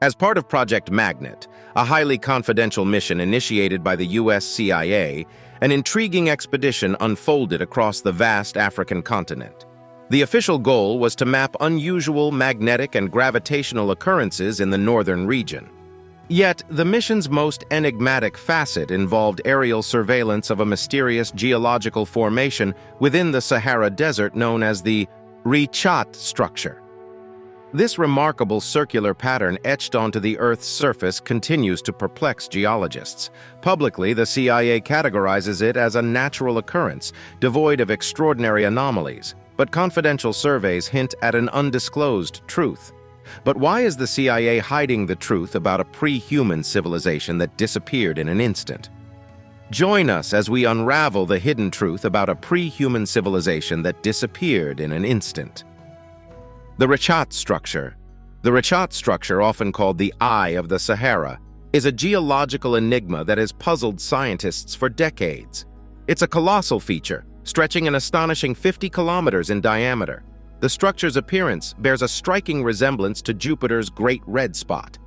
As part of Project Magnet, a highly confidential mission initiated by the US CIA, an intriguing expedition unfolded across the vast African continent. The official goal was to map unusual magnetic and gravitational occurrences in the northern region. Yet, the mission's most enigmatic facet involved aerial surveillance of a mysterious geological formation within the Sahara Desert known as the Richat Structure. This remarkable circular pattern etched onto the Earth's surface continues to perplex geologists. Publicly, the CIA categorizes it as a natural occurrence, devoid of extraordinary anomalies, but confidential surveys hint at an undisclosed truth. But why is the CIA hiding the truth about a pre-human civilization that disappeared in an instant? Join us as we unravel the hidden truth about a pre-human civilization that disappeared in an instant. The Richat Structure. The Richat Structure, often called the Eye of the Sahara, is a geological enigma that has puzzled scientists for decades. It's a colossal feature, stretching an astonishing 50 kilometers in diameter. The structure's appearance bears a striking resemblance to Jupiter's Great Red Spot.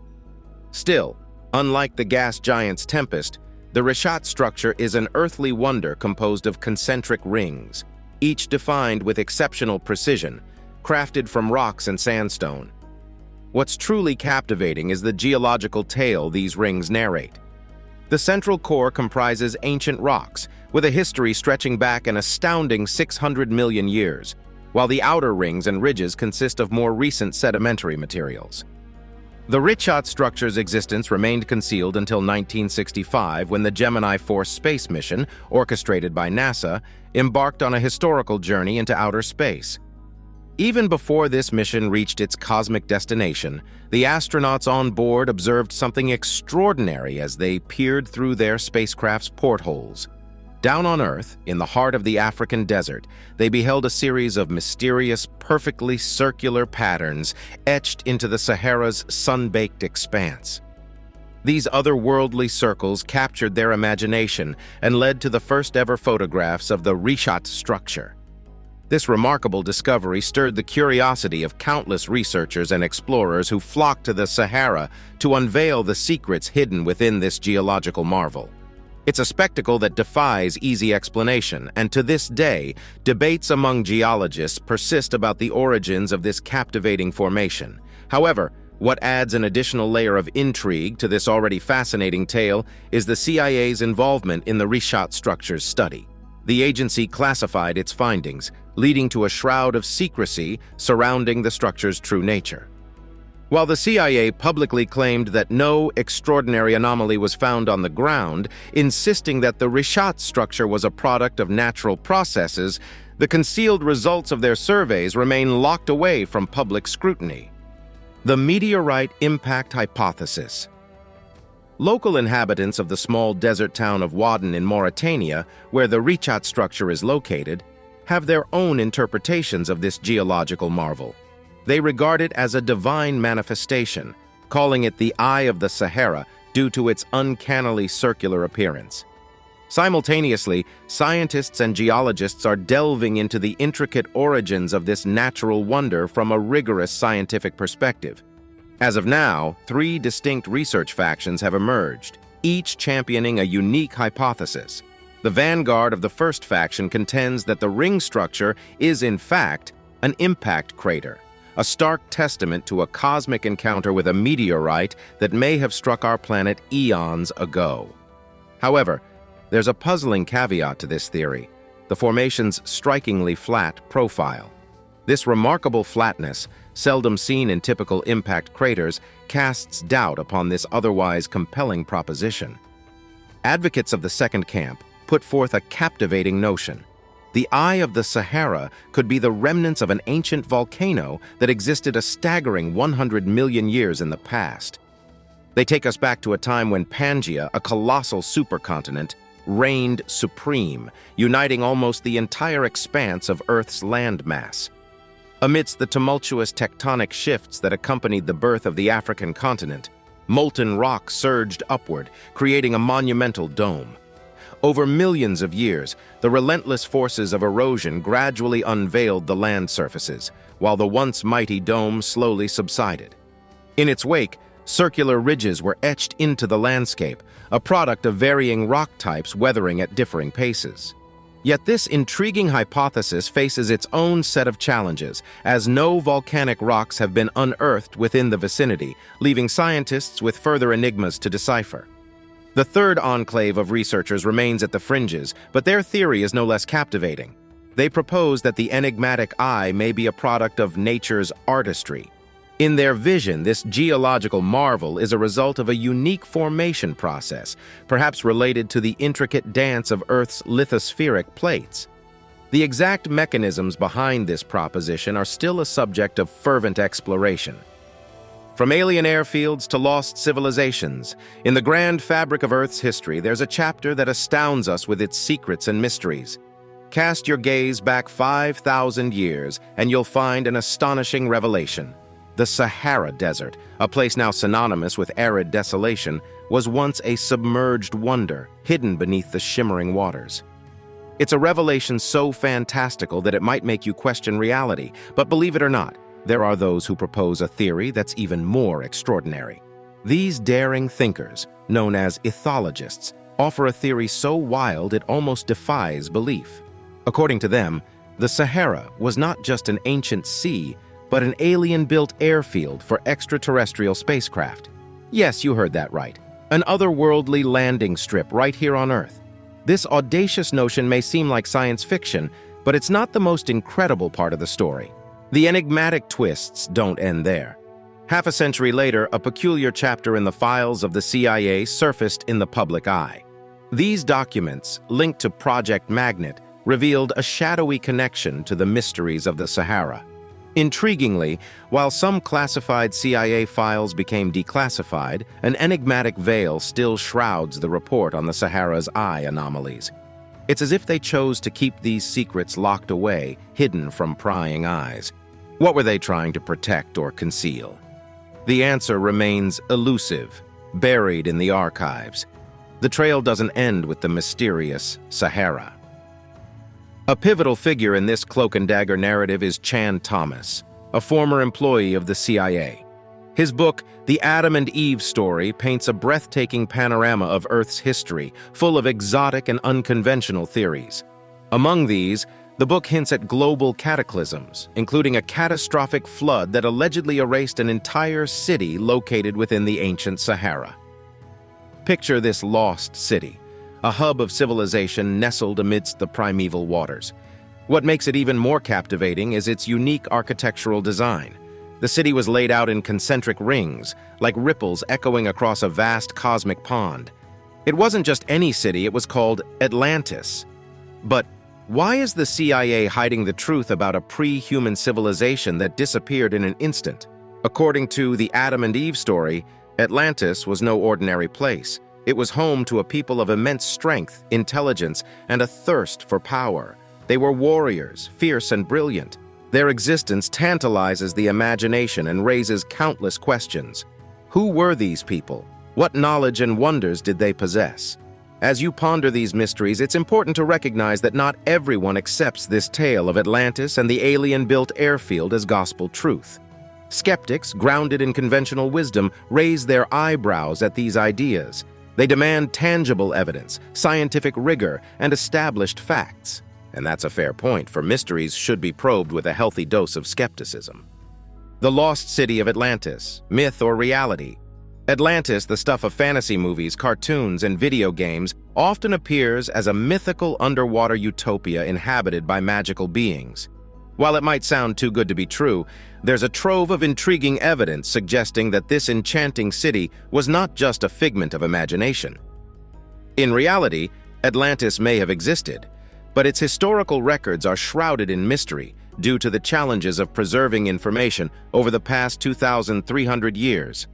Still, unlike the gas giant's Tempest, the Richat Structure is an earthly wonder composed of concentric rings, each defined with exceptional precision, crafted from rocks and sandstone. What's truly captivating is the geological tale these rings narrate. The central core comprises ancient rocks, with a history stretching back an astounding 600 million years, while the outer rings and ridges consist of more recent sedimentary materials. The Richat Structure's existence remained concealed until 1965 when the Gemini 4 space mission, orchestrated by NASA, embarked on a historical journey into outer space. Even before this mission reached its cosmic destination, the astronauts on board observed something extraordinary as they peered through their spacecraft's portholes. Down on Earth, in the heart of the African desert, they beheld a series of mysterious, perfectly circular patterns etched into the Sahara's sun-baked expanse. These otherworldly circles captured their imagination and led to the first-ever photographs of the Richat Structure. This remarkable discovery stirred the curiosity of countless researchers and explorers who flocked to the Sahara to unveil the secrets hidden within this geological marvel. It's a spectacle that defies easy explanation, and to this day, debates among geologists persist about the origins of this captivating formation. However, what adds an additional layer of intrigue to this already fascinating tale is the CIA's involvement in the Richat Structure's study. The agency classified its findings, leading to a shroud of secrecy surrounding the structure's true nature. While the CIA publicly claimed that no extraordinary anomaly was found on the ground, insisting that the Richat Structure was a product of natural processes, the concealed results of their surveys remain locked away from public scrutiny. The Meteorite Impact Hypothesis. Local inhabitants of the small desert town of Waden in Mauritania, where the Richat Structure is located, have their own interpretations of this geological marvel. They regard it as a divine manifestation, calling it the Eye of the Sahara due to its uncannily circular appearance. Simultaneously, scientists and geologists are delving into the intricate origins of this natural wonder from a rigorous scientific perspective. As of now, 3 distinct research factions have emerged, each championing a unique hypothesis. The vanguard of the first faction contends that the ring structure is, in fact, an impact crater, a stark testament to a cosmic encounter with a meteorite that may have struck our planet eons ago. However, there's a puzzling caveat to this theory: the formation's strikingly flat profile. This remarkable flatness, seldom seen in typical impact craters, casts doubt upon this otherwise compelling proposition. Advocates of the second camp put forth a captivating notion. The Eye of the Sahara could be the remnants of an ancient volcano that existed a staggering 100 million years in the past. They take us back to a time when Pangaea, a colossal supercontinent, reigned supreme, uniting almost the entire expanse of Earth's landmass. Amidst the tumultuous tectonic shifts that accompanied the birth of the African continent, molten rock surged upward, creating a monumental dome. Over millions of years, the relentless forces of erosion gradually unveiled the land surfaces, while the once mighty dome slowly subsided. In its wake, Circular ridges were etched into the landscape, a product of varying rock types weathering at differing paces. Yet this intriguing hypothesis faces its own set of challenges, as no volcanic rocks have been unearthed within the vicinity, leaving scientists with further enigmas to decipher. The third enclave of researchers remains at the fringes, but their theory is no less captivating. They propose that the enigmatic eye may be a product of nature's artistry. In their vision, this geological marvel is a result of a unique formation process, perhaps related to the intricate dance of Earth's lithospheric plates. The exact mechanisms behind this proposition are still a subject of fervent exploration. From alien airfields to lost civilizations, in the grand fabric of Earth's history, there's a chapter that astounds us with its secrets and mysteries. Cast your gaze back 5,000 years, and you'll find an astonishing revelation. The Sahara Desert, a place now synonymous with arid desolation, was once a submerged wonder, hidden beneath the shimmering waters. It's a revelation so fantastical that it might make you question reality, but believe it or not, there are those who propose a theory that's even more extraordinary. These daring thinkers, known as ethologists, offer a theory so wild it almost defies belief. According to them, the Sahara was not just an ancient sea, but an alien-built airfield for extraterrestrial spacecraft. Yes, you heard that right. An otherworldly landing strip right here on Earth. This audacious notion may seem like science fiction, but it's not the most incredible part of the story. The enigmatic twists don't end there. Half a century later, a peculiar chapter in the files of the CIA surfaced in the public eye. These documents, linked to Project Magnet, revealed a shadowy connection to the mysteries of the Sahara. Intriguingly, while some classified CIA files became declassified, an enigmatic veil still shrouds the report on the Sahara's eye anomalies. It's as if they chose to keep these secrets locked away, hidden from prying eyes. What were they trying to protect or conceal? The answer remains elusive, buried in the archives. The trail doesn't end with the mysterious Sahara. A pivotal figure in this cloak-and-dagger narrative is Chant Thomas, a former employee of the CIA. His book, The Adam and Eve Story, paints a breathtaking panorama of Earth's history, full of exotic and unconventional theories. Among these, the book hints at global cataclysms, including a catastrophic flood that allegedly erased an entire city located within the ancient Sahara. Picture this lost city, a hub of civilization nestled amidst the primeval waters. What makes it even more captivating is its unique architectural design. The city was laid out in concentric rings, like ripples echoing across a vast cosmic pond. It wasn't just any city, it was called Atlantis. But why is the CIA hiding the truth about a pre-human civilization that disappeared in an instant? According to the Adam and Eve story, Atlantis was no ordinary place. It was home to a people of immense strength, intelligence, and a thirst for power. They were warriors, fierce and brilliant. Their existence tantalizes the imagination and raises countless questions. Who were these people? What knowledge and wonders did they possess? As you ponder these mysteries, it's important to recognize that not everyone accepts this tale of Atlantis and the alien-built airfield as gospel truth. Skeptics, grounded in conventional wisdom, raise their eyebrows at these ideas. They demand tangible evidence, scientific rigor, and established facts. And that's a fair point, for mysteries should be probed with a healthy dose of skepticism. The lost city of Atlantis, myth or reality? Atlantis, the stuff of fantasy movies, cartoons, and video games, often appears as a mythical underwater utopia inhabited by magical beings. While it might sound too good to be true, there's a trove of intriguing evidence suggesting that this enchanting city was not just a figment of imagination. In reality, Atlantis may have existed, but its historical records are shrouded in mystery due to the challenges of preserving information over the past 2,300 years.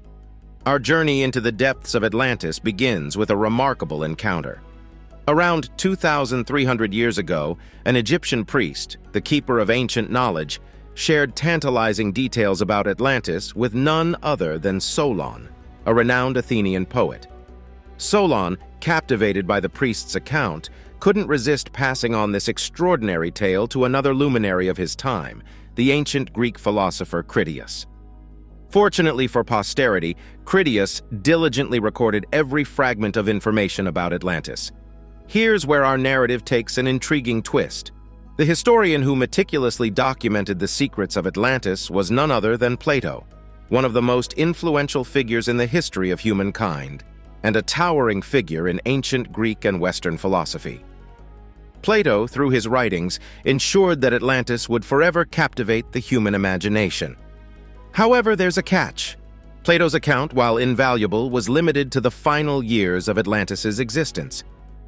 Our journey into the depths of Atlantis begins with a remarkable encounter. Around 2,300 years ago, an Egyptian priest, the keeper of ancient knowledge, shared tantalizing details about Atlantis with none other than Solon, a renowned Athenian poet. Solon, captivated by the priest's account, couldn't resist passing on this extraordinary tale to another luminary of his time, the ancient Greek philosopher Critias. Fortunately for posterity, Critias diligently recorded every fragment of information about Atlantis. Here's where our narrative takes an intriguing twist. The historian who meticulously documented the secrets of Atlantis was none other than Plato, one of the most influential figures in the history of humankind, and a towering figure in ancient Greek and Western philosophy. Plato, through his writings, ensured that Atlantis would forever captivate the human imagination. However, there's a catch. Plato's account, while invaluable, was limited to the final years of Atlantis's existence.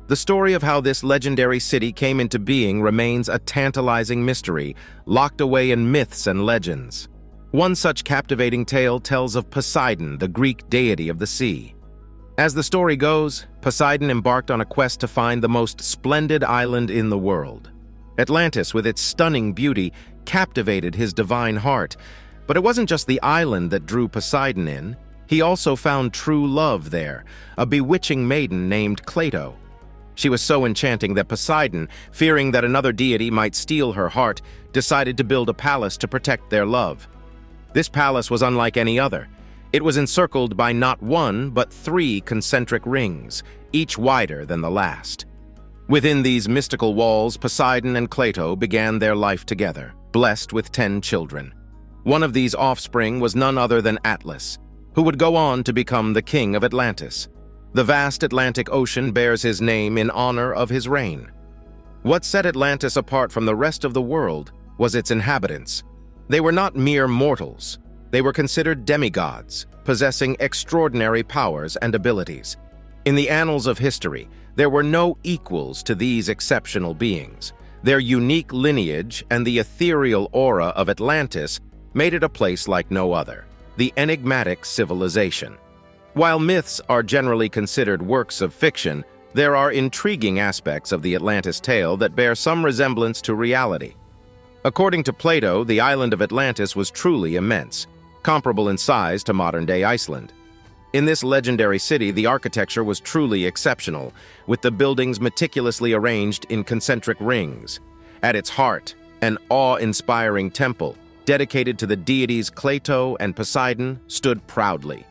The story of how this legendary city came into being remains a tantalizing mystery, locked away in myths and legends. One such captivating tale tells of Poseidon, the Greek deity of the sea. As the story goes, Poseidon embarked on a quest to find the most splendid island in the world. Atlantis, with its stunning beauty, captivated his divine heart. But it wasn't just the island that drew Poseidon in. He also found true love there, a bewitching maiden named Cleito. She was so enchanting that Poseidon, fearing that another deity might steal her heart, decided to build a palace to protect their love. This palace was unlike any other. It was encircled by not one, but 3 concentric rings, each wider than the last. Within these mystical walls, Poseidon and Cleito began their life together, blessed with 10 children. One of these offspring was none other than Atlas, who would go on to become the king of Atlantis. The vast Atlantic Ocean bears his name in honor of his reign. What set Atlantis apart from the rest of the world was its inhabitants. They were not mere mortals. They were considered demigods, possessing extraordinary powers and abilities. In the annals of history, there were no equals to these exceptional beings. Their unique lineage and the ethereal aura of Atlantis made it a place like no other, the enigmatic civilization. While myths are generally considered works of fiction, there are intriguing aspects of the Atlantis tale that bear some resemblance to reality. According to Plato, the island of Atlantis was truly immense, comparable in size to modern-day Iceland. In this legendary city, the architecture was truly exceptional, with the buildings meticulously arranged in concentric rings. At its heart, an awe-inspiring temple, dedicated to the deities Cleito and Poseidon, stood proudly.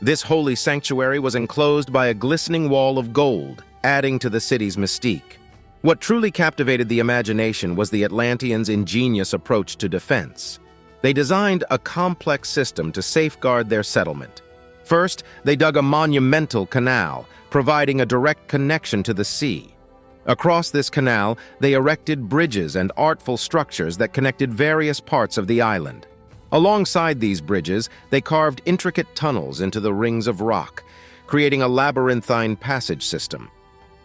This holy sanctuary was enclosed by a glistening wall of gold, adding to the city's mystique. What truly captivated the imagination was the Atlanteans' ingenious approach to defense. They designed a complex system to safeguard their settlement. First, they dug a monumental canal, providing a direct connection to the sea. Across this canal, they erected bridges and artful structures that connected various parts of the island. Alongside these bridges, they carved intricate tunnels into the rings of rock, creating a labyrinthine passage system.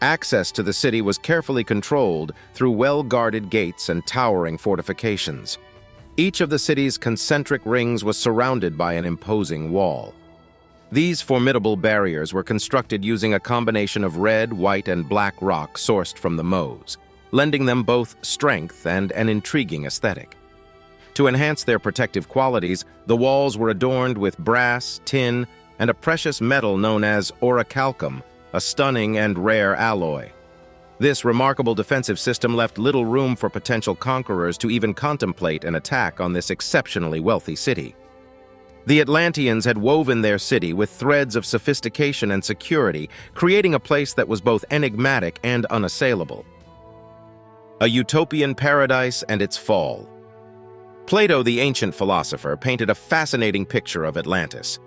Access to the city was carefully controlled through well-guarded gates and towering fortifications. Each of the city's concentric rings was surrounded by an imposing wall. These formidable barriers were constructed using a combination of red, white, and black rock sourced from the mows, lending them both strength and an intriguing aesthetic. To enhance their protective qualities, the walls were adorned with brass, tin, and a precious metal known as orichalcum, a stunning and rare alloy. This remarkable defensive system left little room for potential conquerors to even contemplate an attack on this exceptionally wealthy city. The Atlanteans had woven their city with threads of sophistication and security, creating a place that was both enigmatic and unassailable. A Utopian Paradise and its Fall. Plato, the ancient philosopher, painted a fascinating picture of Atlantis.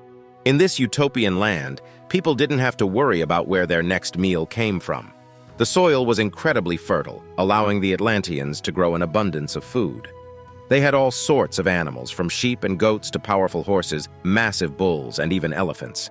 In this utopian land, people didn't have to worry about where their next meal came from. The soil was incredibly fertile, allowing the Atlanteans to grow an abundance of food. They had all sorts of animals, from sheep and goats to powerful horses, massive bulls, and even elephants.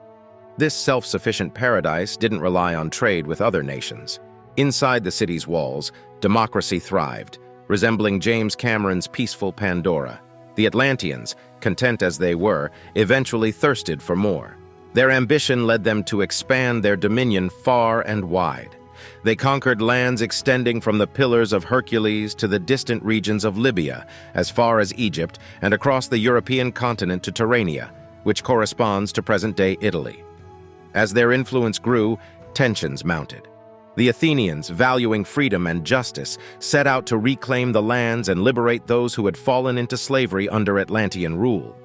This self-sufficient paradise didn't rely on trade with other nations. Inside the city's walls, democracy thrived, resembling James Cameron's peaceful Pandora. The Atlanteans, content as they were, eventually thirsted for more. Their ambition led them to expand their dominion far and wide. They conquered lands extending from the Pillars of Hercules to the distant regions of Libya, as far as Egypt, and across the European continent to Tyrrhenia, which corresponds to present-day Italy. As their influence grew, tensions mounted. The Athenians, valuing freedom and justice, set out to reclaim the lands and liberate those who had fallen into slavery under Atlantean rule.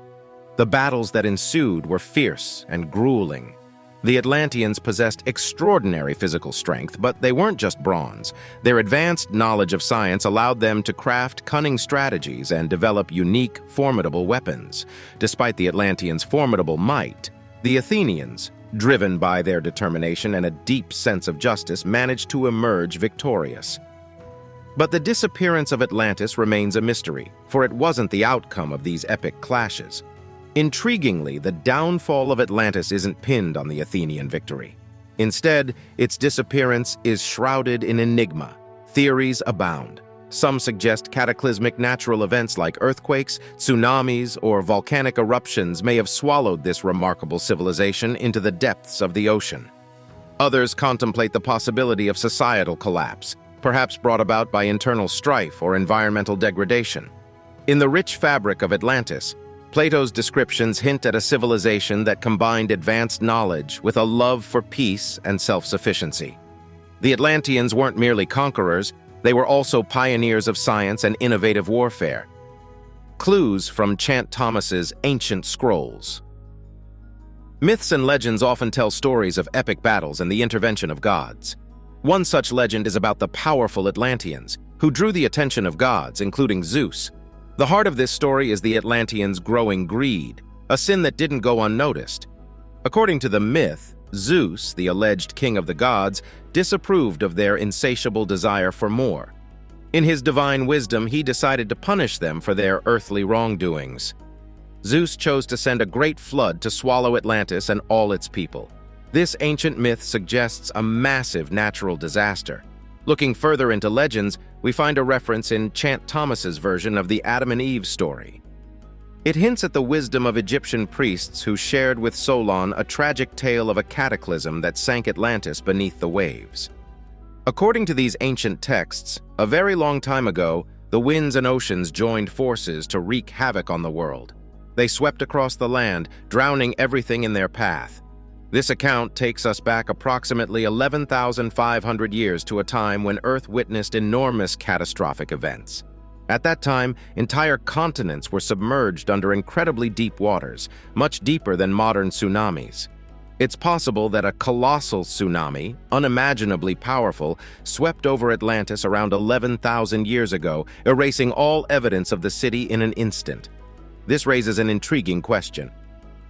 The battles that ensued were fierce and grueling. The Atlanteans possessed extraordinary physical strength, but they weren't just bronze. Their advanced knowledge of science allowed them to craft cunning strategies and develop unique, formidable weapons. Despite the Atlanteans' formidable might, the Athenians, driven by their determination and a deep sense of justice, managed to emerge victorious. But the disappearance of Atlantis remains a mystery, for it wasn't the outcome of these epic clashes. Intriguingly, the downfall of Atlantis isn't pinned on the Athenian victory. Instead, its disappearance is shrouded in enigma. Theories abound. Some suggest cataclysmic natural events like earthquakes, tsunamis, or volcanic eruptions may have swallowed this remarkable civilization into the depths of the ocean. Others contemplate the possibility of societal collapse, perhaps brought about by internal strife or environmental degradation. In the rich fabric of Atlantis, Plato's descriptions hint at a civilization that combined advanced knowledge with a love for peace and self-sufficiency. The Atlanteans weren't merely conquerors, they were also pioneers of science and innovative warfare. Clues from Chant Thomas's ancient scrolls. Myths and legends often tell stories of epic battles and the intervention of gods. One such legend is about the powerful Atlanteans, who drew the attention of gods, including Zeus. The heart of this story is the Atlanteans' growing greed, a sin that didn't go unnoticed. According to the myth, Zeus, the alleged king of the gods, disapproved of their insatiable desire for more. In his divine wisdom, he decided to punish them for their earthly wrongdoings. Zeus chose to send a great flood to swallow Atlantis and all its people. This ancient myth suggests a massive natural disaster. Looking further into legends, we find a reference in Chant Thomas's version of the Adam and Eve story. It hints at the wisdom of Egyptian priests who shared with Solon a tragic tale of a cataclysm that sank Atlantis beneath the waves. According to these ancient texts, a very long time ago, the winds and oceans joined forces to wreak havoc on the world. They swept across the land, drowning everything in their path. This account takes us back approximately 11,500 years to a time when Earth witnessed enormous catastrophic events. At that time, entire continents were submerged under incredibly deep waters, much deeper than modern tsunamis. It's possible that a colossal tsunami, unimaginably powerful, swept over Atlantis around 11,000 years ago, erasing all evidence of the city in an instant. This raises an intriguing question.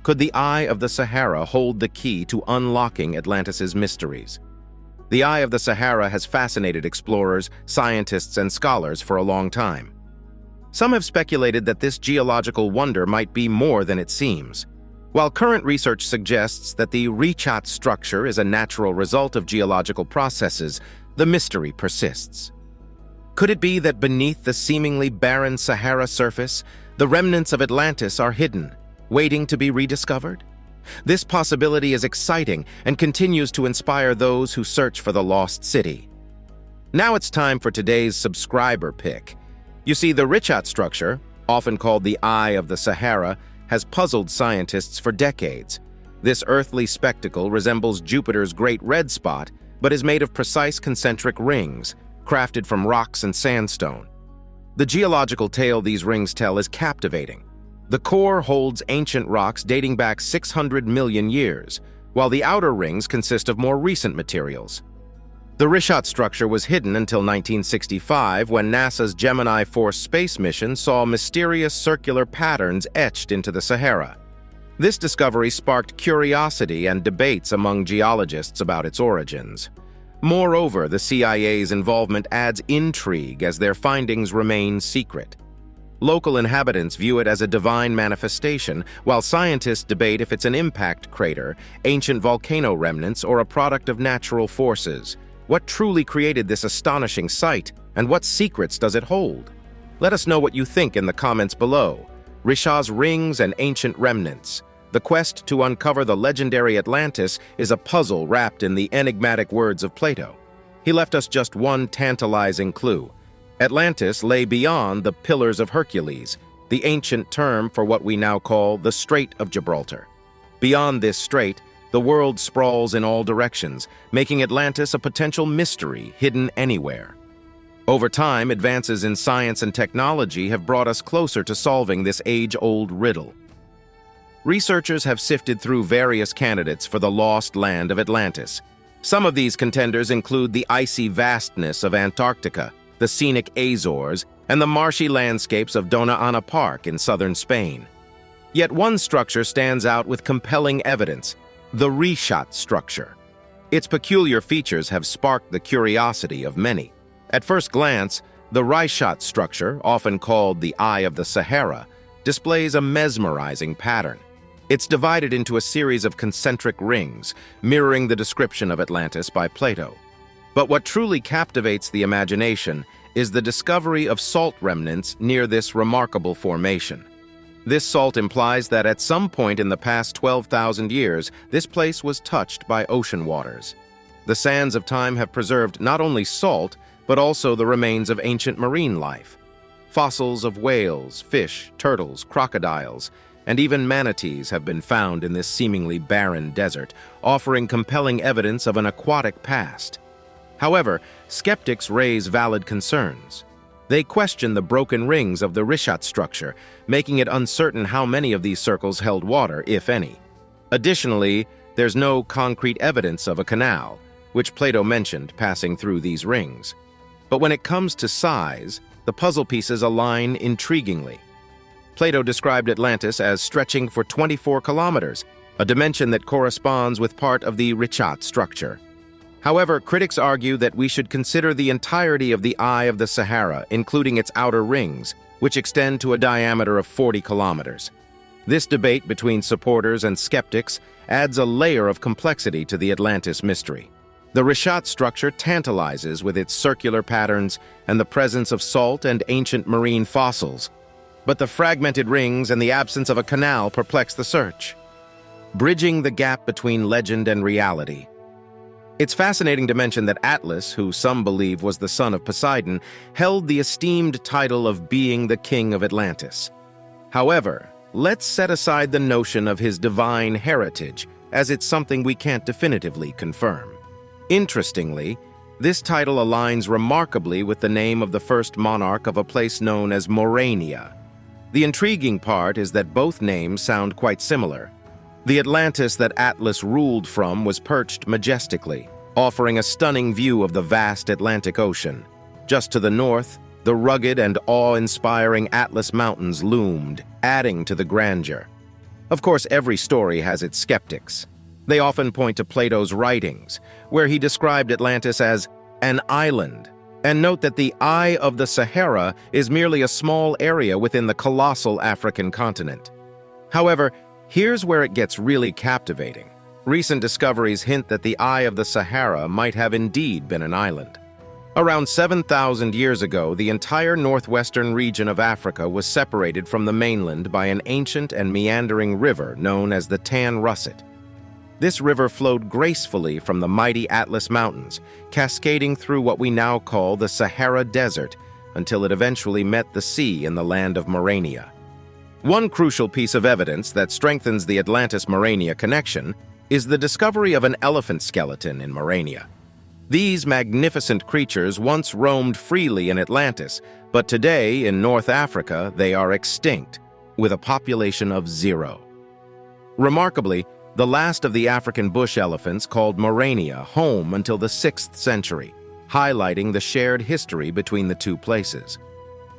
Could the Eye of the Sahara hold the key to unlocking Atlantis's mysteries? The Eye of the Sahara has fascinated explorers, scientists, and scholars for a long time. Some have speculated that this geological wonder might be more than it seems. While current research suggests that the Richat Structure is a natural result of geological processes, the mystery persists. Could it be that beneath the seemingly barren Sahara surface, the remnants of Atlantis are hidden, waiting to be rediscovered? This possibility is exciting and continues to inspire those who search for the lost city. Now it's time for today's subscriber pick. You see, the Richat Structure, often called the Eye of the Sahara, has puzzled scientists for decades. This earthly spectacle resembles Jupiter's Great Red Spot, but is made of precise concentric rings, crafted from rocks and sandstone. The geological tale these rings tell is captivating. The core holds ancient rocks dating back 600 million years, while the outer rings consist of more recent materials. The Richat Structure was hidden until 1965 when NASA's Gemini 4 space mission saw mysterious circular patterns etched into the Sahara. This discovery sparked curiosity and debates among geologists about its origins. Moreover, the CIA's involvement adds intrigue as their findings remain secret. Local inhabitants view it as a divine manifestation, while scientists debate if it's an impact crater, ancient volcano remnants, or a product of natural forces. What truly created this astonishing sight, and what secrets does it hold? Let us know what you think in the comments below. Richat's rings and ancient remnants. The quest to uncover the legendary Atlantis is a puzzle wrapped in the enigmatic words of Plato. He left us just one tantalizing clue. Atlantis lay beyond the Pillars of Hercules, the ancient term for what we now call the Strait of Gibraltar. Beyond this strait, the world sprawls in all directions, making Atlantis a potential mystery hidden anywhere. Over time, advances in science and technology have brought us closer to solving this age-old riddle. researchers have sifted through various candidates for the lost land of Atlantis. Some of these contenders include the icy vastness of Antarctica, the scenic Azores, and the marshy landscapes of Dona Ana Park in southern Spain. Yet one structure stands out with compelling evidence: the Richat Structure. Its peculiar features have sparked the curiosity of many. At first glance, the Richat Structure, often called the Eye of the Sahara, displays a mesmerizing pattern. It's divided into a series of concentric rings, mirroring the description of Atlantis by Plato. But what truly captivates the imagination is the discovery of salt remnants near this remarkable formation. This salt implies that at some point in the past 12,000 years, this place was touched by ocean waters. The sands of time have preserved not only salt, but also the remains of ancient marine life. Fossils of whales, fish, turtles, crocodiles, and even manatees have been found in this seemingly barren desert, offering compelling evidence of an aquatic past. However, skeptics raise valid concerns. They question the broken rings of the Richat structure, making it uncertain how many of these circles held water, if any. Additionally, there's no concrete evidence of a canal, which Plato mentioned passing through these rings. But when it comes to size, the puzzle pieces align intriguingly. Plato described Atlantis as stretching for 24 kilometers, a dimension that corresponds with part of the Richat structure. However, critics argue that we should consider the entirety of the Eye of the Sahara, including its outer rings, which extend to a diameter of 40 kilometers. This debate between supporters and skeptics adds a layer of complexity to the Atlantis mystery. The Richat structure tantalizes with its circular patterns and the presence of salt and ancient marine fossils, but the fragmented rings and the absence of a canal perplex the search, bridging the gap between legend and reality. It's fascinating to mention that Atlas, who some believe was the son of Poseidon, held the esteemed title of being the king of Atlantis. However, let's set aside the notion of his divine heritage, as it's something we can't definitively confirm. Interestingly, this title aligns remarkably with the name of the first monarch of a place known as Morania. The intriguing part is that both names sound quite similar. The Atlantis that Atlas ruled from was perched majestically, offering a stunning view of the vast Atlantic Ocean. Just to the north, the rugged and awe-inspiring Atlas Mountains loomed, adding to the grandeur. Of course, every story has its skeptics. They often point to Plato's writings, where he described Atlantis as an island, and note that the Eye of the Sahara is merely a small area within the colossal African continent. However, here's where it gets really captivating. Recent discoveries hint that the Eye of the Sahara might have indeed been an island. Around 7,000 years ago, the entire northwestern region of Africa was separated from the mainland by an ancient and meandering river known as the Tan Russet. This river flowed gracefully from the mighty Atlas Mountains, cascading through what we now call the Sahara Desert, until it eventually met the sea in the land of Morania. One crucial piece of evidence that strengthens the Atlantis-Morania connection is the discovery of an elephant skeleton in Morania. These magnificent creatures once roamed freely in Atlantis, but today in North Africa they are extinct, with a population of 0. Remarkably, the last of the African bush elephants called Morania home until the 6th century, highlighting the shared history between the two places.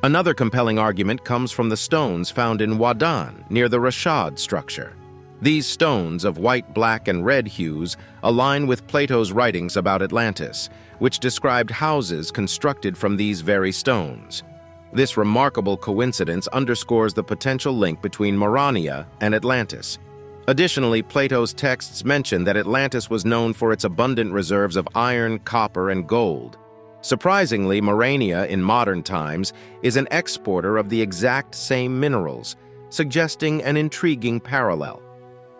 Another compelling argument comes from the stones found in Wadan, near the Richat structure. These stones of white, black, and red hues align with Plato's writings about Atlantis, which described houses constructed from these very stones. This remarkable coincidence underscores the potential link between Morania and Atlantis. Additionally, Plato's texts mention that Atlantis was known for its abundant reserves of iron, copper, and gold. Surprisingly, Morania in modern times is an exporter of the exact same minerals, suggesting an intriguing parallel.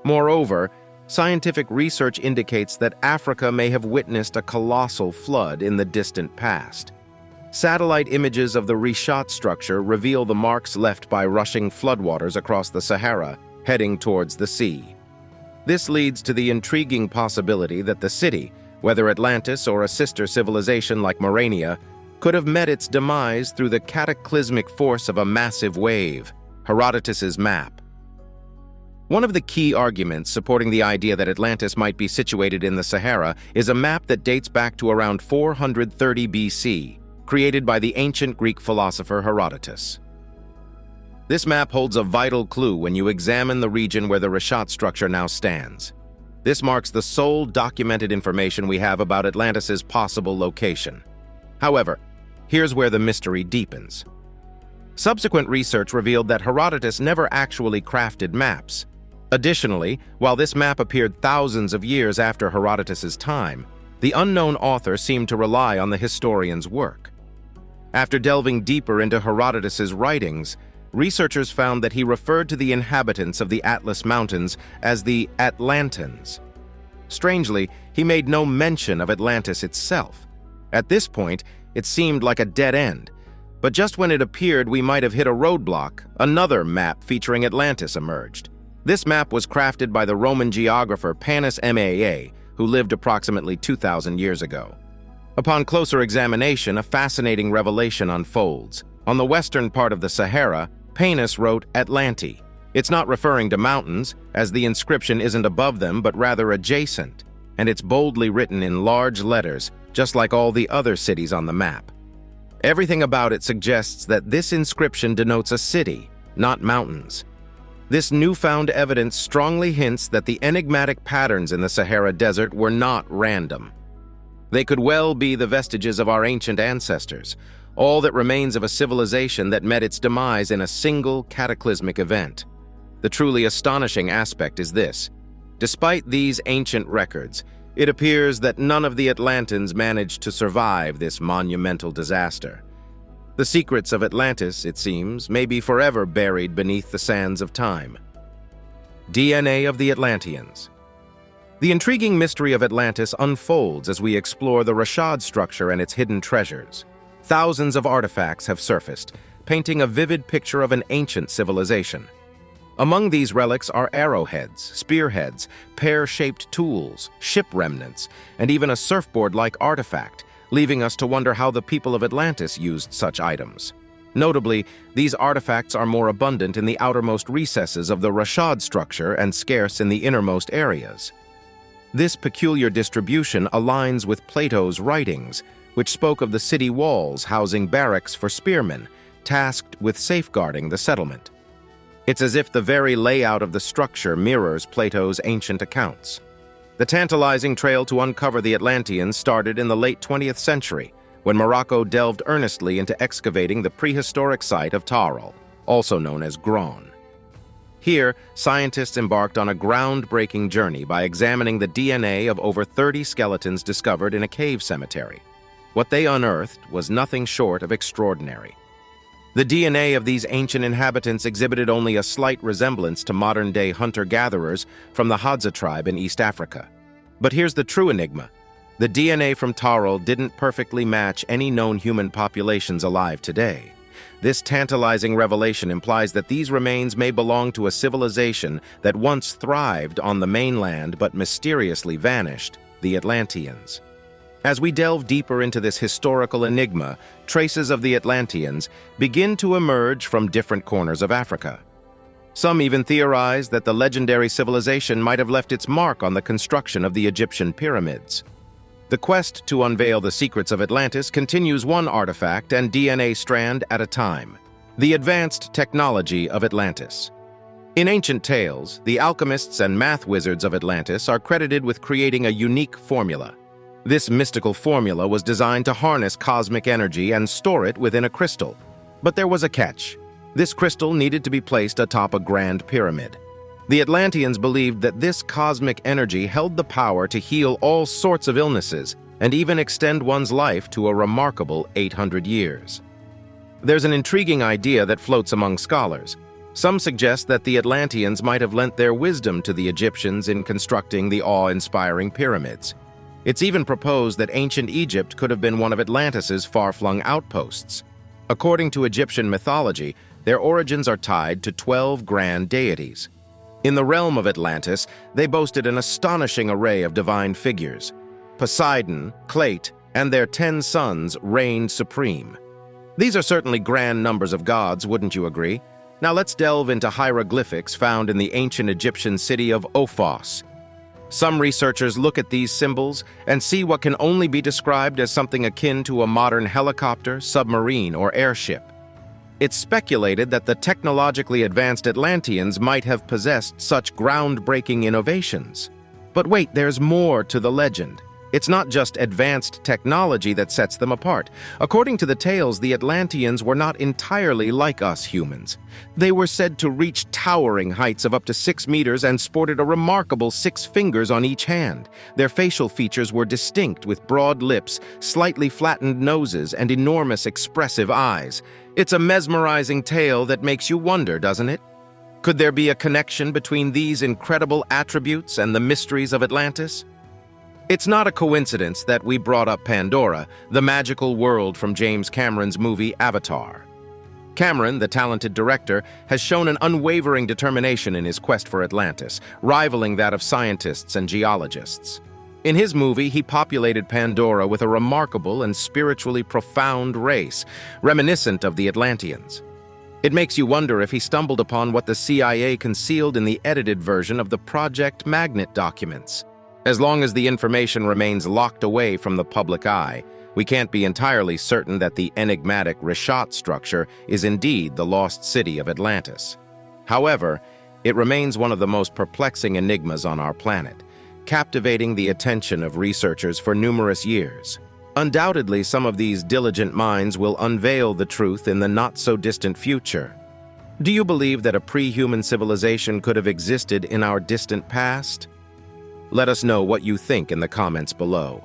Moreover, scientific research indicates that Africa may have witnessed a colossal flood in the distant past. Satellite images of the Richat structure reveal the marks left by rushing floodwaters across the Sahara, heading towards the sea. This leads to the intriguing possibility that the city, whether Atlantis or a sister civilization like Morania, could have met its demise through the cataclysmic force of a massive wave. Herodotus's map. One of the key arguments supporting the idea that Atlantis might be situated in the Sahara is a map that dates back to around 430 BC, created by the ancient Greek philosopher Herodotus. This map holds a vital clue when you examine the region where the Richat Structure now stands. This marks the sole documented information we have about Atlantis's possible location. However, here's where the mystery deepens. Subsequent research revealed that Herodotus never actually crafted maps. Additionally, while this map appeared thousands of years after Herodotus's time, the unknown author seemed to rely on the historian's work. After delving deeper into Herodotus's writings, researchers found that he referred to the inhabitants of the Atlas Mountains as the Atlantans. Strangely, he made no mention of Atlantis itself. At this point, it seemed like a dead end. But just when it appeared we might have hit a roadblock, another map featuring Atlantis emerged. This map was crafted by the Roman geographer Panis Maa, who lived approximately 2,000 years ago. Upon closer examination, a fascinating revelation unfolds. On the western part of the Sahara, Panis wrote Atlanti. It's not referring to mountains, as the inscription isn't above them but rather adjacent, and it's boldly written in large letters, just like all the other cities on the map. Everything about it suggests that this inscription denotes a city, not mountains. This newfound evidence strongly hints that the enigmatic patterns in the Sahara Desert were not random. They could well be the vestiges of our ancient ancestors, all that remains of a civilization that met its demise in a single cataclysmic event. The truly astonishing aspect is this. Despite these ancient records, it appears that none of the Atlantans managed to survive this monumental disaster. The secrets of Atlantis, it seems, may be forever buried beneath the sands of time. DNA of the Atlanteans. The intriguing mystery of Atlantis unfolds as we explore the Richat Structure and its hidden treasures. Thousands of artifacts have surfaced, painting a vivid picture of an ancient civilization. Among these relics are arrowheads, spearheads, pear-shaped tools, ship remnants, and even a surfboard-like artifact, leaving us to wonder how the people of Atlantis used such items. Notably, these artifacts are more abundant in the outermost recesses of the Richat Structure and scarce in the innermost areas. This peculiar distribution aligns with Plato's writings, which spoke of the city walls housing barracks for spearmen, tasked with safeguarding the settlement. It's as if the very layout of the structure mirrors Plato's ancient accounts. The tantalizing trail to uncover the Atlanteans started in the late 20th century, when Morocco delved earnestly into excavating the prehistoric site of Taural, also known as Gran. Here, scientists embarked on a groundbreaking journey by examining the DNA of over 30 skeletons discovered in a cave cemetery. What they unearthed was nothing short of extraordinary. The DNA of these ancient inhabitants exhibited only a slight resemblance to modern-day hunter-gatherers from the Hadza tribe in East Africa. But here's the true enigma. The DNA from Taural didn't perfectly match any known human populations alive today. This tantalizing revelation implies that these remains may belong to a civilization that once thrived on the mainland but mysteriously vanished, the Atlanteans. As we delve deeper into this historical enigma, traces of the Atlanteans begin to emerge from different corners of Africa. Some even theorize that the legendary civilization might have left its mark on the construction of the Egyptian pyramids. The quest to unveil the secrets of Atlantis continues one artifact and DNA strand at a time: the advanced technology of Atlantis. In ancient tales, the alchemists and math wizards of Atlantis are credited with creating a unique formula. This mystical formula was designed to harness cosmic energy and store it within a crystal. But there was a catch. This crystal needed to be placed atop a grand pyramid. The Atlanteans believed that this cosmic energy held the power to heal all sorts of illnesses and even extend one's life to a remarkable 800 years. There's an intriguing idea that floats among scholars. Some suggest that the Atlanteans might have lent their wisdom to the Egyptians in constructing the awe-inspiring pyramids. It's even proposed that ancient Egypt could have been one of Atlantis's far-flung outposts. According to Egyptian mythology, their origins are tied to 12 grand deities. In the realm of Atlantis, they boasted an astonishing array of divine figures. Poseidon, Clate, and their 10 sons reigned supreme. These are certainly grand numbers of gods, wouldn't you agree? Now let's delve into hieroglyphics found in the ancient Egyptian city of Ophos. Some researchers look at these symbols and see what can only be described as something akin to a modern helicopter, submarine, or airship. It's speculated that the technologically advanced Atlanteans might have possessed such groundbreaking innovations. But wait, there's more to the legend. It's not just advanced technology that sets them apart. According to the tales, the Atlanteans were not entirely like us humans. They were said to reach towering heights of up to 6 meters and sported a remarkable 6 fingers on each hand. Their facial features were distinct, with broad lips, slightly flattened noses, and enormous expressive eyes. It's a mesmerizing tale that makes you wonder, doesn't it? Could there be a connection between these incredible attributes and the mysteries of Atlantis? It's not a coincidence that we brought up Pandora, the magical world from James Cameron's movie Avatar. Cameron, the talented director, has shown an unwavering determination in his quest for Atlantis, rivaling that of scientists and geologists. In his movie, he populated Pandora with a remarkable and spiritually profound race, reminiscent of the Atlanteans. It makes you wonder if he stumbled upon what the CIA concealed in the edited version of the Project Magnet documents. As long as the information remains locked away from the public eye, we can't be entirely certain that the enigmatic Richat Structure is indeed the lost city of Atlantis. However, it remains one of the most perplexing enigmas on our planet, captivating the attention of researchers for numerous years. Undoubtedly, some of these diligent minds will unveil the truth in the not-so-distant future. Do you believe that a pre-human civilization could have existed in our distant past? Let us know what you think in the comments below.